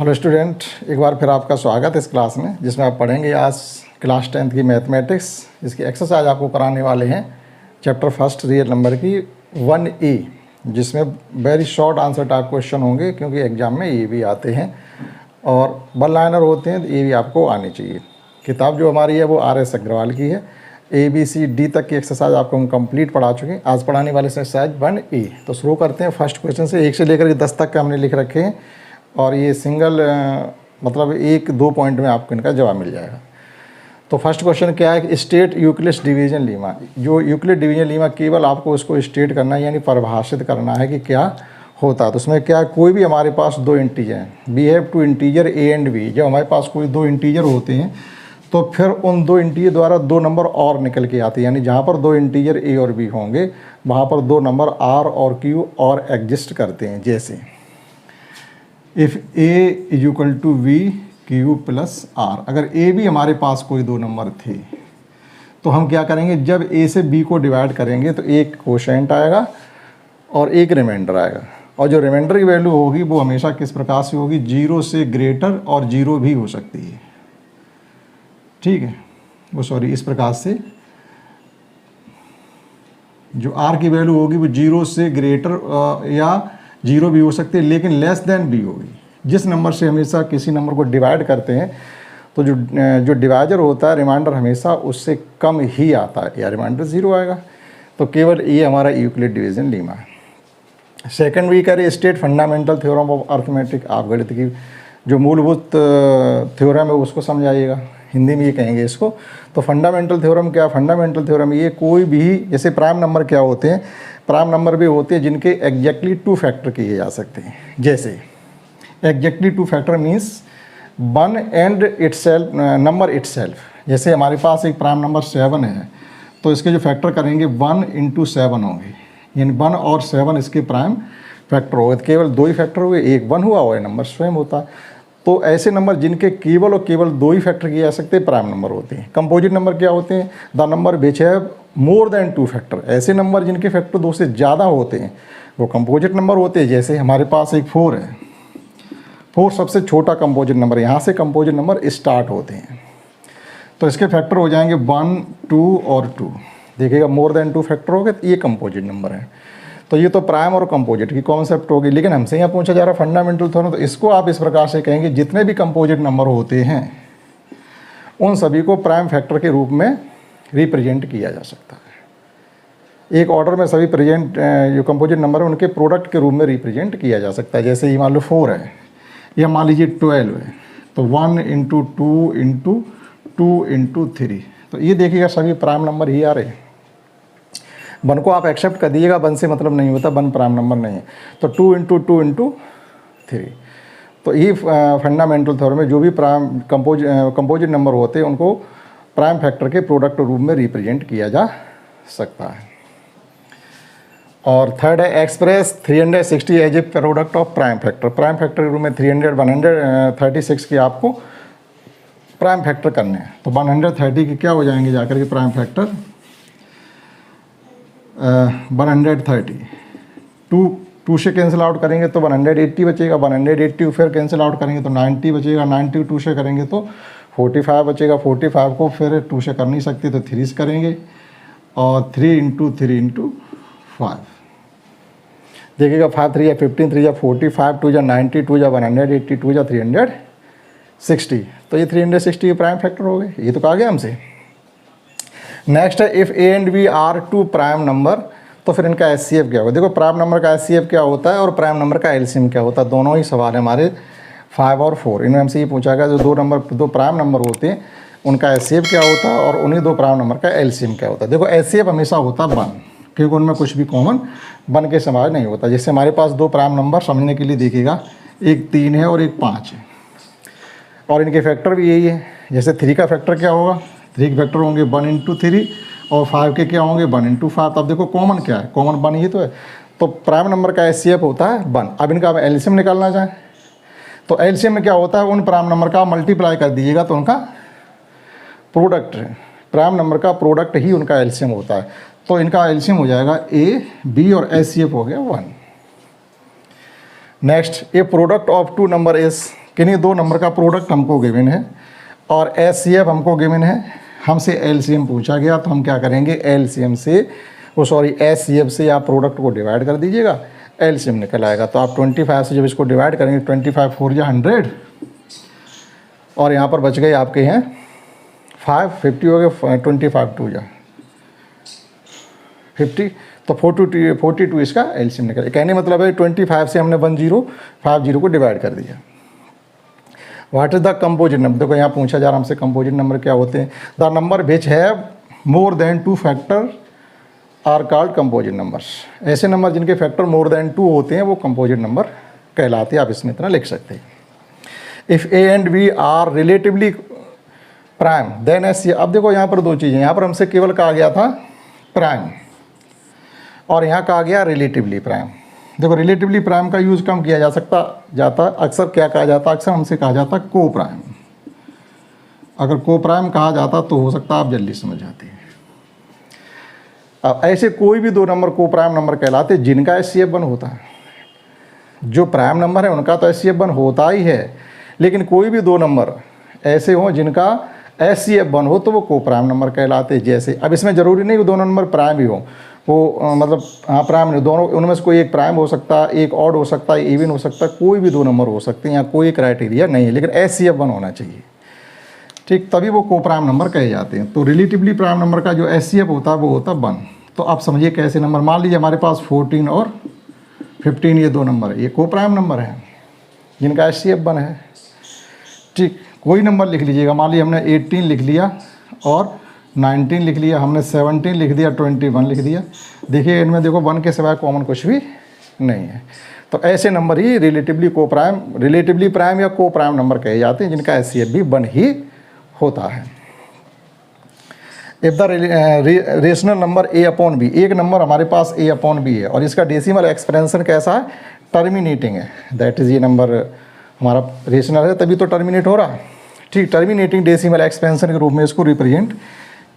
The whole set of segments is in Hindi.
हेलो स्टूडेंट, एक बार फिर आपका स्वागत है इस क्लास में, जिसमें आप पढ़ेंगे आज क्लास 10th की मैथमेटिक्स। इसकी एक्सरसाइज आपको कराने वाले हैं चैप्टर फर्स्ट रियल नंबर की 1E, जिसमें very short answer type question होंगे, क्योंकि एग्जाम में ये भी आते हैं और वन लाइनर होते हैं, तो ये भी आपको आनी चाहिए। किताब जो हमारी है वो RS अग्रवाल की है। ABCD तक की एक्सरसाइज आपको हम कंप्लीट पढ़ा चुके हैं। आज पढ़ाने वाले एक्सरसाइज 1E। तो शुरू करते हैं फर्स्ट क्वेश्चन से। 1 से लेकर 10 तक का हमने लिख रखे हैं और ये सिंगल मतलब 1-2 पॉइंट में आपको इनका जवाब मिल जाएगा। तो फर्स्ट क्वेश्चन क्या है कि स्टेट यूक्लिड डिवीजन लीमा। जो यूक्लिड डिवीजन लीमा केवल आपको उसको स्टेट करना है, यानी परिभाषित करना है कि क्या होता है। तो उसमें क्या, कोई भी हमारे पास दो इंटीजर हैं, we have two integer A and B। जब हमारे पास कोई दो इंटीजर होते हैं तो फिर उन दो इंटीजर द्वारा दो नंबर और निकल के आते हैं, यानी जहाँ पर दो इंटीजर A और B होंगे वहाँ पर दो नंबर R और Q और एग्जिस्ट करते हैं। जैसे if A is equal to V Q plus R, अगर A भी हमारे पास कोई दो नंबर थे तो हम क्या करेंगे, जब A से B को डिवाइड करेंगे तो एक कोशेंट आएगा और एक रिमाइंडर आएगा, और जो रिमाइंडर की वैल्यू होगी वो हमेशा किस प्रकार से होगी, 0 से ग्रेटर और 0 भी हो सकती है। ठीक है, वो सॉरी इस प्रकार से जो R की वैल्यू होगी वो 0 से ग्रेटर या 0 भी हो सकती है, लेकिन लेस देन B होगी। जिस नंबर से हमेशा किसी नंबर को डिवाइड करते हैं तो जो डिवाइजर होता है रिमाइंडर हमेशा उससे कम ही आता है, या रिमाइंडर 0 आएगा। तो केवल ये हमारा यूक्लिड डिवीजन लीमा है। सेकंड वी करें state fundamental theorem of arithmetic. आप गणित की जो मूलभूत थ्योरम है उसको समझाइएगा, हिंदी में ये कहेंगे इसको। तो फंडामेंटल थ्योरम क्या, फंडामेंटल थ्योरम ये कोई भी, जैसे प्राइम नंबर क्या होते हैं, प्राइम नंबर भी होते हैं जिनके एग्जैक्टली 2 फैक्टर किए जा सकते हैं। जैसे exactly 2 factor means 1 and itself number itself. जैसे हमारे पास एक प्राइम नंबर 7 है तो इसके जो फैक्टर करेंगे 1 × 7 होंगे, यानी 1 और 7 इसके प्राइम फैक्टर हो गए। तो केवल 2 ही फैक्टर हुए, एक 1 हुआ और नंबर स्वयं होता है। तो ऐसे नंबर जिनके केवल और केवल 2 ही फैक्टर किए जा सकते हैं प्राइम नंबर होते हैं। कंपोजिट नंबर क्या होते हैं, the number which have more than 2 factor. ऐसे नंबर जिनके फैक्टर 2 से ज़्यादा होते हैं वो कंपोजिट नंबर होते हैं। जैसे हमारे पास एक 4 है, 4 सबसे छोटा कंपोजिट नंबर, यहाँ से कंपोजिट नंबर स्टार्ट होते हैं। तो इसके फैक्टर हो जाएंगे 1, 2 और 2। देखिएगा मोर देन 2 फैक्टर हो गए तो ये कंपोजिट नंबर है। तो ये तो प्राइम और कंपोजिट की कॉन्सेप्ट होगी। लेकिन हमसे यहाँ पूछा जा रहा है फंडामेंटल थ्योरम, तो इसको आप इस प्रकार से कहेंगे, जितने भी कंपोजिट नंबर होते हैं उन सभी को प्राइम फैक्टर के रूप में रिप्रेजेंट किया जा सकता है। एक ऑर्डर में सभी प्रेजेंट जो कंपोजिट नंबर है उनके प्रोडक्ट के रूप में रिप्रेजेंट किया जा सकता है। जैसे ये मान लो 4 है, या मान लीजिए 12 है, तो 1 × 2 × 2 × 3। तो ये देखिएगा सभी प्राइम नंबर ही आ रहे हैं। 1 को आप एक्सेप्ट कर दीजिएगा, 1 से मतलब नहीं होता, 1 प्राइम नंबर नहीं है। तो 2 × 2 × 3। तो ये फंडामेंटल थ्योरम में जो भी प्राइम कंपोजिट नंबर होते हैं उनको प्राइम फैक्टर के प्रोडक्ट रूप में रिप्रेजेंट किया जा सकता है। और थर्ड है express 360 as a product of prime factor. Prime factor के रूप में 136 के आपको प्राइम फैक्टर करने हैं। तो 130 के क्या हो जाएंगे जाकर के प्राइम फैक्टर, 130 2 से कैंसिल आउट करेंगे तो 180 बचेगा, 180 फिर कैंसिल आउट करेंगे तो 90 बचेगा, 90 2 से करेंगे तो 45 बचेगा, 45 को फिर 2 से कर नहीं सकते तो 3 से करेंगे, और 3 × 3 × 5। देखिएगा 5 3 या 15 3 या 45 2 या 90 2 या 180 2 या 360। तो ये 360 प्राइम फैक्टर हो गए, ये तो कहा गया हमसे। नेक्स्ट है if A and B are 2 prime number, तो फिर इनका HCF क्या होगा। देखो प्राइम नंबर का HCF क्या होता है और प्राइम नंबर का LCM क्या होता है, दोनों ही सवाल है हमारे 5 और 4। इनमें हमसे ये पूछा गया जो दो प्राइम नंबर होते हैं उनका HCF क्या होता है और उन्हीं 2 प्राइम नंबर का LCM क्या होता है। देखो HCF हमेशा होता है 1, क्योंकि उनमें कुछ भी कॉमन 1 के समान नहीं होता। जैसे हमारे पास 2 प्राइम नंबर समझने के लिए देखिएगा, एक 3 है और एक 5 है, और इनके फैक्टर भी यही है। जैसे 3 का फैक्टर क्या होगा, 3 के फैक्टर होंगे 1 × 3, और 5 के क्या होंगे 1 × 5। अब देखो कॉमन क्या है, कॉमन 1 ही तो है। तो प्राइम नंबर का HCF होता है 1। अब इनका LCM निकालना चाहें तो LCM में क्या होता है, उन प्राइम नंबर का मल्टीप्लाई कर दीजिएगा तो उनका प्रोडक्ट है, प्राइम नंबर का प्रोडक्ट ही उनका LCM होता है। तो इनका LCM हो जाएगा A B और HCF हो गया 1। Next, A product of 2 number is किन्हीं दो नंबर का प्रोडक्ट हमको गिवन है और HCF हमको गिवन है, हमसे LCM पूछा गया, तो हम क्या करेंगे, LCM से HCF से आप प्रोडक्ट को डिवाइड कर दीजिएगा, LCM निकल आएगा। तो आप 25 से जब इसको डिवाइड करेंगे 25 4 या 100 और यहाँ पर बच गए आपके हैं 5, 50 हो गए, 25 2 या 50, तो 42 इसका LCM निकल। कहने मतलब है 25 से हमने 1050 को डिवाइड कर दिया। What is the composite number, देखो यहाँ पूछा जा रहा हमसे कंपोजिट नंबर क्या होते हैं। The number which have more than 2 factor are called composite numbers. ऐसे नंबर जिनके फैक्टर मोर देन 2 होते हैं वो कंपोजिट नंबर कहलाते हैं। आप इसमें इतना लिख सकते हैं। If A and B are relatively prime then HCF। अब देखो यहाँ पर दो चीज़ें, यहाँ पर हमसे केवल कहा गया था प्राइम और यहाँ कहा गया रिलेटिवली प्राइम। देखो रिलेटिवली प्राइम का यूज़ कम किया जाता अक्सर क्या कहा जाता, अक्सर हमसे कहा जाता को प्राइम। अगर को प्राइम कहा जाता तो हो सकता आप जल्दी समझ जाते हैं। अब ऐसे कोई भी दो नंबर को प्राइम नंबर कहलाते जिनका HCF 1 होता है। जो प्राइम नंबर है उनका तो HCF 1 होता ही है, लेकिन कोई भी दो नंबर ऐसे हों जिनका HCF 1 हो तो वो को प्राइम नंबर कहलाते। जैसे अब इसमें ज़रूरी नहीं कि दोनों नंबर प्राइम ही हो, वो मतलब हाँ प्राइम नहीं, दोनों उनमें से कोई एक प्राइम हो सकता है, एक ऑड हो सकता है, इवन हो सकता है, कोई भी दो नंबर हो सकते हैं, यहाँ कोई क्राइटेरिया नहीं है, लेकिन HCF 1 होना चाहिए, ठीक, तभी वो को प्राइम नंबर कहे जाते हैं। तो रिलेटिवली प्राइम नंबर का जो HCF होता है वो होता है 1। तो आप समझिए कैसे नंबर, मान लीजिए हमारे पास 14 और 15 ये दो नंबर है, ये को प्राइम नंबर है जिनका HCF 1 है, ठीक। कोई नंबर लिख लीजिएगा, मान लीजिए हमने 18 लिख लिया और 19 लिख लिया, हमने 17 लिख दिया, 21 लिख दिया। देखिए इनमें देखो 1 के सिवाय कॉमन कुछ भी नहीं है। तो ऐसे नंबर ही रिलेटिवली प्राइम या को प्राइम नंबर कहे जाते हैं जिनका HCF भी 1 ही होता है। If the rational number A/B, एक नंबर हमारे पास A/B है और इसका डेसिमल एक्सपेंशन कैसा है, टर्मिनेटिंग है, दैट इज़ ये नंबर हमारा रेशनल है तभी तो टर्मिनेट हो रहा है, ठीक। टर्मिनेटिंग डेसिमल एक्सपेंशन के रूप में इसको रिप्रेजेंट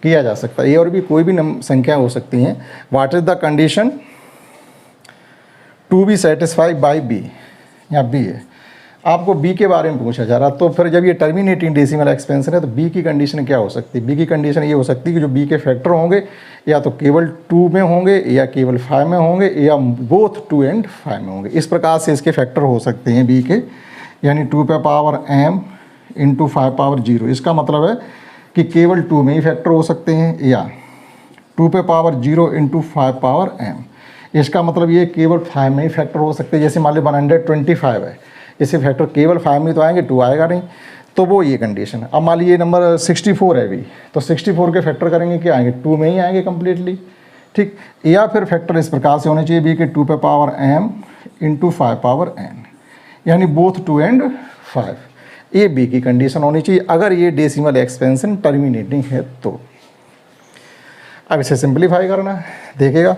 किया जा सकता है। A और B कोई भी संख्या हो सकती हैं। What is the condition to be satisfied by B, यहाँ B है, आपको B के बारे में पूछा जा रहा, तो फिर जब ये टर्मिनेटिंग डेसिमल एक्सपेंशन है तो B की कंडीशन क्या हो सकती है। B की कंडीशन ये हो सकती है कि जो B के फैक्टर होंगे या तो केवल 2 में होंगे या केवल 5 में होंगे या बोथ 2 and 5 में होंगे। इस प्रकार से इसके फैक्टर हो सकते हैं B के, यानी 2 पे पावर m इंटू 5 पावर 0। इसका मतलब है कि केवल 2 में ही फैक्टर हो सकते हैं या 2 पे पावर 0 इंटू 5 पावर m। इसका मतलब ये केवल 5 में ही फैक्टर हो सकते हैं। जैसे मान लो 125 है, इससे फैक्टर केवल 5 में तो आएंगे, 2 आएगा नहीं, तो वो ये कंडीशन है। अब मान लीजिए नंबर 64 है भी, तो 64 के फैक्टर करेंगे क्या आएंगे, 2 में ही आएंगे कम्प्लीटली, ठीक। या फिर फैक्टर इस प्रकार से होने चाहिए बी के 2 पे power m into 5 power n, यानी बोथ 2 and 5। ये बी की कंडीशन होनी चाहिए अगर ये डेसिमल एक्सपेंशन टर्मिनेटिंग है तो। अब इसे सिंप्लीफाई करना है, देखिएगा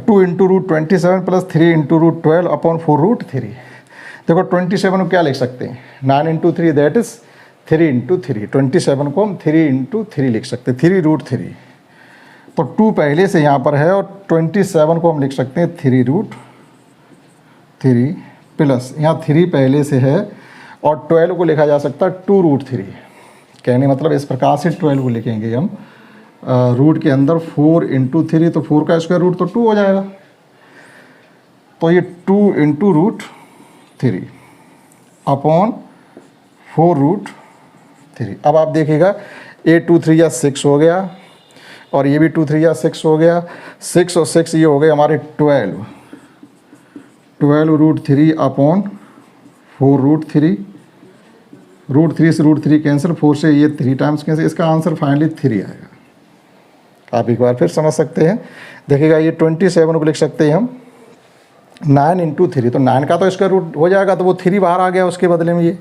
2 into root 27 plus 3 into root 12 upon 4 root 3। देखो 27 को क्या लिख सकते हैं, 9 इंटू 3 दैट इज 3 इंटू 3। 27 को हम 3 इंटू 3 लिख सकते हैं, 3 रूट 3। तो 2 पहले से यहाँ पर है और 27 को हम लिख सकते हैं 3 रूट 3 प्लस यहाँ 3 पहले से है और 12 को लिखा जा सकता है 2 रूट 3। कहने मतलब इस प्रकार से 12 को लिखेंगे हम रूट के अंदर 4 इंटू 3, तो 4 का स्क्वायर रूट तो 2 हो जाएगा, तो ये 2 इंटू रूट 3 अपॉन 4 रूट 3। अब आप देखिएगा 8 2 3 या 6 हो गया और ये भी 2 3 या 6 हो गया, 6 और 6 ये हो गए हमारे 12 रूट 3 अपॉन 4 रूट 3। रूट 3 से रूट 3 कैंसिल, 4 से ये 3 टाइम्स कैंसिल, इसका आंसर फाइनली 3 आएगा। आप एक बार फिर समझ सकते हैं, देखिएगा ये 27 को लिख सकते हैं हम 9 इंटू 3, तो 9 का तो स्क्वायर रूट हो जाएगा, तो वो 3 बाहर आ गया उसके बदले में ये,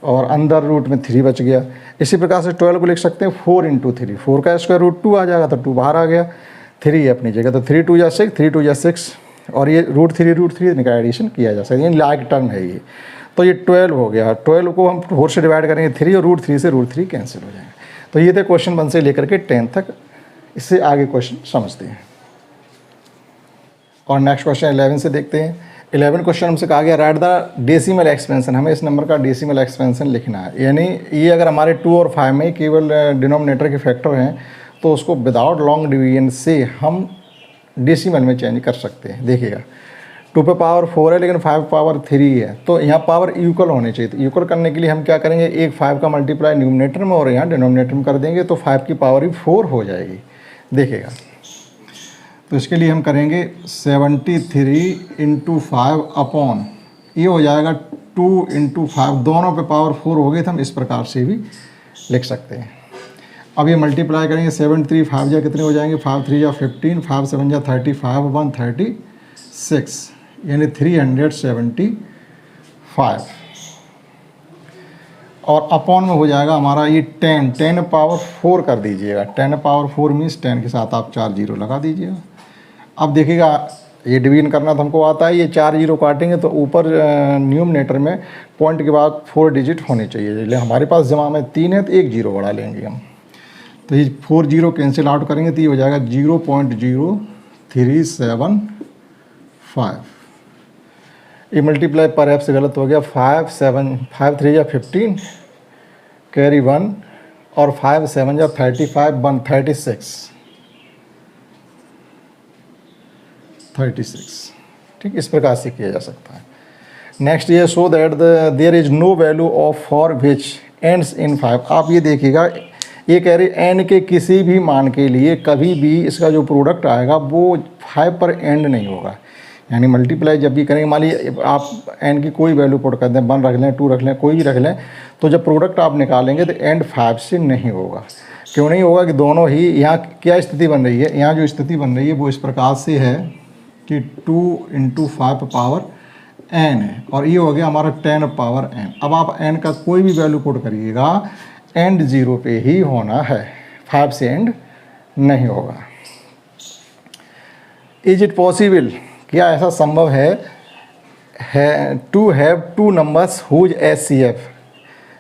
और अंदर रूट में 3 बच गया। इसी प्रकार से 12 को लिख सकते हैं 4 इंटू 3, 4 का स्क्वायर रूट 2 आ जाएगा, तो 2 बाहर आ गया, 3 अपनी जगह, तो 3 2 या 6, 3 2 या 6, और ये रूट 3 का एडिशन किया जा सकता है, यानी लाइक टर्म है ये। तो ये 12 हो गया, 12 को हम 4 से डिवाइड करेंगे 3 और रूट 3 से रूट 3 कैंसिल हो जाएगा। तो ये थे क्वेश्चन 1 से लेकर के 10 तक। इससे आगे क्वेश्चन समझते हैं और नेक्स्ट क्वेश्चन 11 से देखते हैं। 11 क्वेश्चन हमसे कहा गया राइट द डेसिमल एक्सपेंशन, हमें इस नंबर का डेसिमल एक्सपेंशन लिखना है। यानी ये अगर हमारे 2 और 5 में केवल डिनोमिनेटर के फैक्टर हैं तो उसको विदाउट लॉन्ग डिवीजन से हम डेसिमल में चेंज कर सकते हैं। देखिएगा 2 पे पावर 4 है लेकिन 5 पावर 3 है, तो यहाँ पावर इक्वल होनी चाहिए। तो इक्वल करने के लिए हम क्या करेंगे, एक 5 का मल्टीप्लाई न्यूमिनेटर में और यहाँ डिनोमिनेटर में कर देंगे तो 5 की पावर ही 4 हो जाएगी। देखिएगा तो इसके लिए हम करेंगे 73 इंटू 5 अपॉन, ये हो जाएगा 2 इंटू 5, दोनों पे पावर 4 हो गए तो हम इस प्रकार से भी लिख सकते हैं। अब ये मल्टीप्लाई करेंगे 7 3 5 जा कितने हो जाएंगे, 5 3 जा 15, 5 7 जा 35, 1 36, यानी 375 और अपॉन में हो जाएगा हमारा ये 10 पावर 4 कर दीजिएगा। 10 पावर 4 मीन्स 10 के साथ आप 4 जीरो लगा दीजिएगा। अब देखिएगा ये डिवीजन करना तो हमको आता है, ये 4 जीरो काटेंगे तो ऊपर न्यूमिनेटर में पॉइंट के बाद 4 डिजिट होने चाहिए। इसलिए हमारे पास जमा में 3 है तो 1 जीरो बढ़ा लेंगे हम, तो ये 4 जीरो कैंसिल आउट करेंगे तो ये हो जाएगा 0.0375। ये मल्टीप्लाई पर ऐप से गलत हो गया, 5 3 या 15 कैरी 1 और 5 7 या 35 36, ठीक, इस प्रकार से किया जा सकता है। नेक्स्ट ये so that there is no value of for which ends in 5। आप ये देखिएगा ये कह रहे एन के किसी भी मान के लिए कभी भी इसका जो प्रोडक्ट आएगा वो 5 पर एंड नहीं होगा। यानी मल्टीप्लाई जब भी करेंगे, मान लीजिए आप एन की कोई वैल्यू पुट कर दें, 1 रख लें, 2 रख लें, कोई भी रख लें, तो जब प्रोडक्ट आप निकालेंगे तो एंड 5 से नहीं होगा। क्यों नहीं होगा कि दोनों ही, यहाँ क्या स्थिति बन रही है, यहाँ जो स्थिति बन रही है वो इस प्रकार से है कि 2 इंटू 5 पावर n है और ये हो गया हमारा 10 पावर n। अब आप n का कोई भी वैल्यू पुट करिएगा एंड 0 पे ही होना है, 5 से एंड नहीं होगा। इज इट पॉसिबल, क्या ऐसा संभव है to have 2 numbers whose HCF,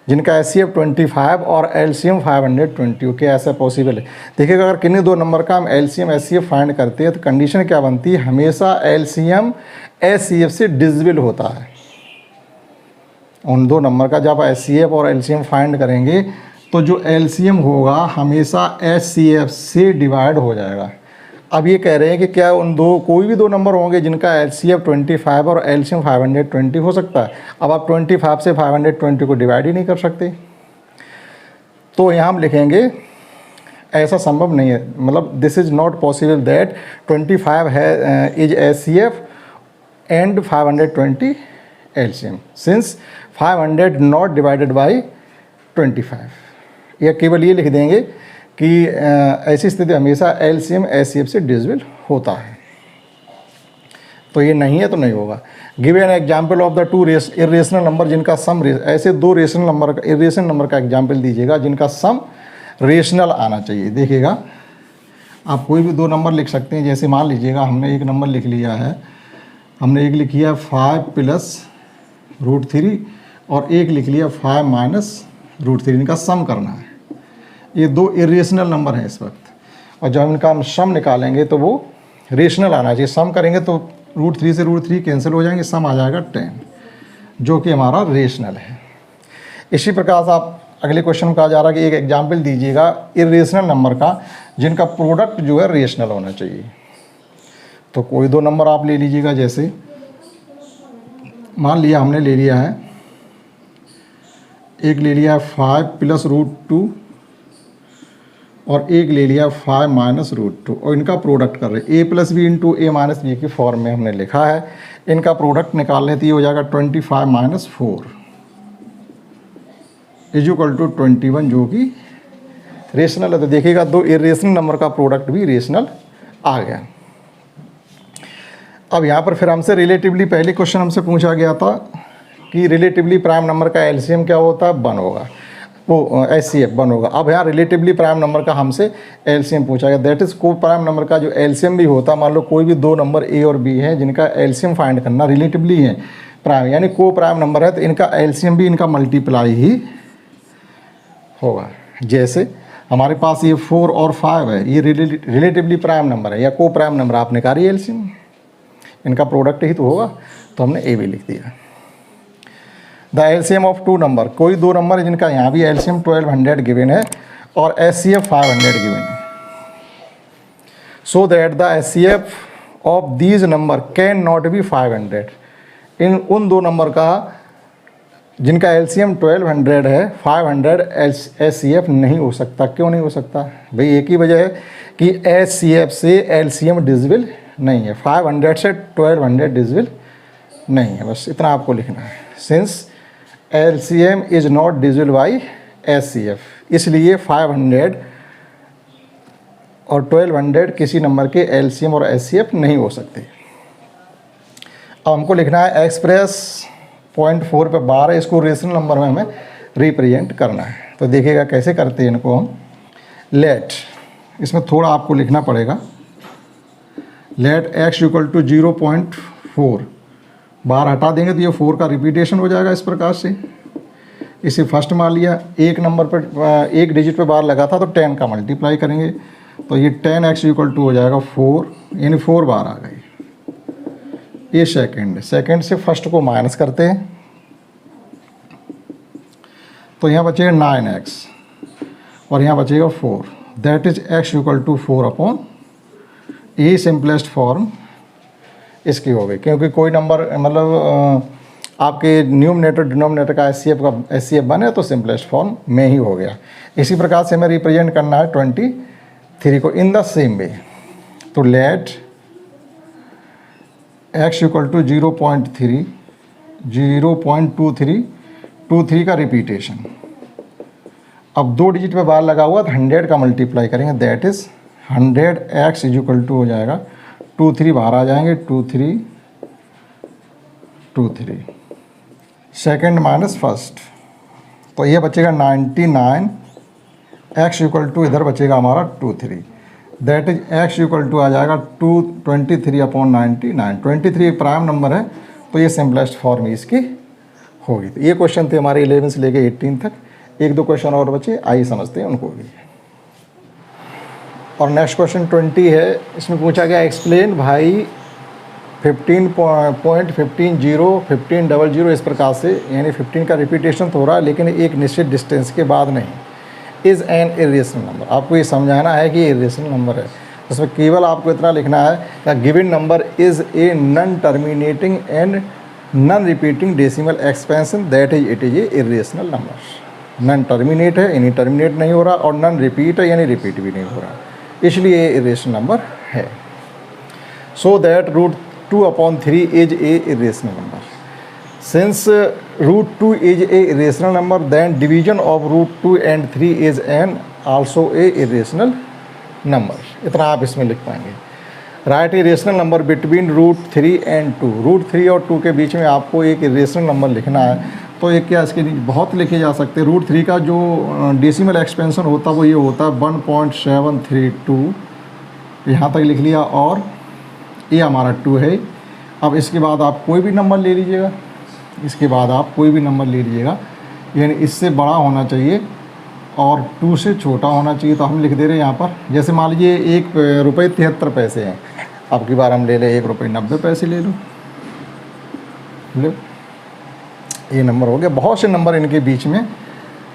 जिनका HCF 25 और LCM 520 हो, क्या ऐसा पॉसिबल है। देखिएगा अगर किन्हीं 2 नंबर का हम LCM HCF फाइंड करते हैं तो कंडीशन क्या बनती है, हमेशा LCM HCF से डिविजिबल होता है। उन 2 नंबर का जब HCF और LCM फाइंड करेंगे तो जो LCM होगा हमेशा HCF से डिवाइड हो जाएगा। अब ये कह रहे हैं कि क्या उन कोई भी 2 नंबर होंगे जिनका LCF 25 और LCM 520 हो सकता है। अब आप 25 से 520 को डिवाइड ही नहीं कर सकते, तो यहाँ हम लिखेंगे ऐसा संभव नहीं है, मतलब this is not possible that 25 है is HCF and 520 LCM since 500 not divided by 25। या केवल ये लिख देंगे कि ऐसी स्थिति हमेशा LCM HCF से डिविजिबल होता है, तो ये नहीं है तो नहीं होगा। Give an example of the 2 irrational number जिनका सम, ऐसे 2 रेशनल नंबर का, इरेशनल नंबर का एग्जाम्पल दीजिएगा जिनका सम रेशनल आना चाहिए। देखिएगा आप कोई भी 2 नंबर लिख सकते हैं, जैसे मान लीजिएगा हमने एक नंबर लिख लिया है, हमने एक लिख लिया 5 + √3 और एक लिख लिया 5 - √3, इनका सम करना है। ये 2 इरेशनल नंबर हैं इस वक्त, और जब इनका हम सम निकालेंगे तो वो रेशनल आना चाहिए। सम करेंगे तो √3 से √3 कैंसिल हो जाएंगे, सम आ जाएगा 10, जो कि हमारा रेशनल है। इसी प्रकार से आप अगले क्वेश्चन में कहा जा रहा है कि एक एग्जाम्पल दीजिएगा इरेशनल नंबर का जिनका प्रोडक्ट जो है रेशनल होना चाहिए। तो कोई 2 नंबर आप ले लीजिएगा, जैसे मान लिया हमने ले लिया है, एक ले लिया 5 + √2 और एक ले लिया 5 - √2, और इनका प्रोडक्ट कर रहे हैं a + b × a - b की फॉर्म में हमने लिखा है। इनका प्रोडक्ट निकालने तो ये हो जाएगा 25 - 4 = 21, जो कि रेशनल है। तो देखिएगा 2 इरेशनल नंबर का प्रोडक्ट भी रेशनल आ गया। अब यहाँ पर फिर हमसे रिलेटिवली, पहले क्वेश्चन हमसे पूछा गया था कि रिलेटिवली प्राइम नंबर का LCM क्या होता है, 1 होगा, वो HCF 1 होगा। अब यहाँ रिलेटिवली प्राइम नंबर का हमसे LCM पूछा गया, दैट इज़ को प्राइम नंबर का जो LCM भी होता है, मान लो कोई भी 2 नंबर A और B हैं जिनका LCM फाइंड करना, रिलेटिवली है प्राइम, यानी को प्राइम नंबर है, तो इनका LCM भी इनका मल्टीप्लाई ही होगा। जैसे हमारे पास ये 4 और 5 है, ये रिलेटिवली प्राइम नंबर है या को प्राइम नंबर, आपने कहा LCM, इनका प्रोडक्ट ही तो होगा। तो हमने ए भी लिख दिया। The LCM of two number, कोई दो नंबर है जिनका यहाँ भी एलसीएम 1200 गिवन है और एचसीएफ 500 गिवन है, so that the HCF of these number can not be 500। इन उन दो नंबर का जिनका एलसीएम 1200 है 500 एचसीएफ नहीं हो सकता। क्यों नहीं हो सकता भाई? एक ही वजह है कि एचसीएफ से एलसीएम डिविजिबल नहीं है, 500 से 1200 डिविजिबल नहीं है। बस इतना आपको लिखना है। Since LCM is not divisible by HCF, इसलिए 500 और 1200 किसी नंबर के एलसीएम और एचसीएफ नहीं हो सकते। अब हमको लिखना है एक्सप्रेस पॉइंट 4 पे 12, इसको रेशनल नंबर में हमें रिप्रेजेंट करना है। तो देखिएगा कैसे करते हैं इनको हम। लेट, इसमें थोड़ा आपको लिखना पड़ेगा, लेट x इक्वल टू 0.4, बार हटा देंगे तो ये 4 का रिपीटेशन हो जाएगा इस प्रकार से। इसे फर्स्ट मान लिया, एक नंबर पर एक डिजिट पे बार लगा था तो 10 का मल्टीप्लाई करेंगे तो ये 10x इक्वल टू हो जाएगा 4, यानी 4 बार आ गई। ये सेकंड से फर्स्ट को माइनस करते हैं तो यहाँ बचेगा 9x और यहाँ बचेगा 4, that is x equal to 4 upon, ये सिंपलेस्ट फॉर्म इसकी हो गई। क्योंकि कोई नंबर मतलब आपके न्यूमरेटर डिनोमिनेटर का एचसीएफ बने तो सिंपलेस्ट फॉर्म में ही हो गया। इसी प्रकार से हमें रिप्रेजेंट करना है 23 को इन द सेम वे। तो लेट x इक्वल टू 0.3, 0.23 का रिपीटेशन। अब दो डिजिट पे बार लगा हुआ तो 100 का मल्टीप्लाई करेंगे, that is 100x is equal to हो जाएगा 23 बाहर आ जाएंगे 23 सेकेंड माइनस फर्स्ट, तो ये बचेगा 99, x इक्वल टू इधर बचेगा हमारा 23, that is x equal to आ जाएगा 223 अपॉन 99। 23 प्राइम नंबर है तो ये सिंपलेस्ट फॉर्म इसकी होगी। तो ये क्वेश्चन थे हमारे 11 से लेके 18 तक। एक दो क्वेश्चन और बचे, आइए समझते हैं उनको भी। और नेक्स्ट क्वेश्चन 20 है, इसमें पूछा गया एक्सप्लेन भाई 15.15 इस प्रकार से, यानी 15 का रिपीटेशन तो हो रहा है लेकिन एक निश्चित डिस्टेंस के बाद नहीं। इज़ एन इरेशनल नंबर, आपको ये समझाना है कि इरेशनल नंबर है। उसमें केवल आपको इतना लिखना है कि given number is a non terminating and non repeating decimal expansion, that is it is a irrational number. Non terminate है यानी टर्मिनेट नहीं हो रहा, और नॉन रिपीट है यानी रिपीट भी नहीं हो रहा, इसलिए ये इरेशनल नंबर है। So that √2/3 is a irrational number. Since √2 is a irrational number, then division of √2 and 3 is an also a irrational number. इतना आप इसमें लिख पाएंगे। Right irrational number between √3 and 2, √3 और 2 के बीच में आपको एक इरेशनल नंबर लिखना है। तो एक क्या इसके बहुत लिखे जा सकते हैं। √3 का जो डेसिमल एक्सपेंशन होता है वो ये होता है 1.732, यहाँ तक लिख लिया, और ये हमारा 2 है। अब इसके बाद आप कोई भी नंबर ले लीजिएगा, यानी इससे बड़ा होना चाहिए और 2 से छोटा होना चाहिए। तो हम लिख दे रहे हैं यहाँ पर, जैसे मान लीजिए ₹1.73 हैं, अब की बार हम ले लें ₹1.90 ले लो, ये नंबर हो गया। बहुत से नंबर इनके बीच में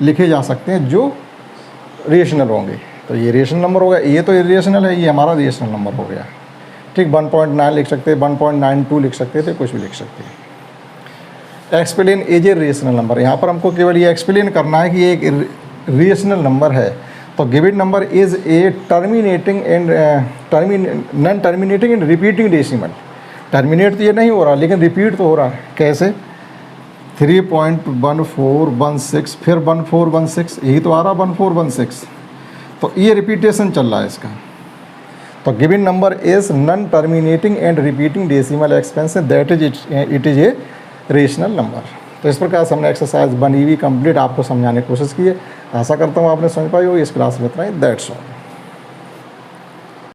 लिखे जा सकते हैं जो रेशनल होंगे। तो ये रेशनल नंबर होगा, ये तो इरेशनल है, ये हमारा रेशनल नंबर हो गया। ठीक, 1.9 लिख सकते हैं, 1.92 लिख सकते थे, कुछ भी लिख सकते हैं। Explain as a rational number, यहाँ पर हमको केवल ये एक्सप्लेन करना है कि ये एक रेशनल नंबर है। तो given number is a terminating and non terminating and repeating decimal. Terminate तो ये नहीं हो रहा लेकिन रिपीट तो हो रहा है। कैसे? 3.1416, फिर 1416, यही तो आ रहा 1416, तो ये रिपीटेशन चल रहा है इसका। तो given number is non terminating and repeating decimal expansion, that is it is a rational number. तो इस प्रकार से हमने एक्सरसाइज बनी हुई कंप्लीट आपको समझाने की कोशिश की है। आशा करता हूँ आपने समझ पाई हो। इस क्लास में इतना ही, दैट्स ऑल।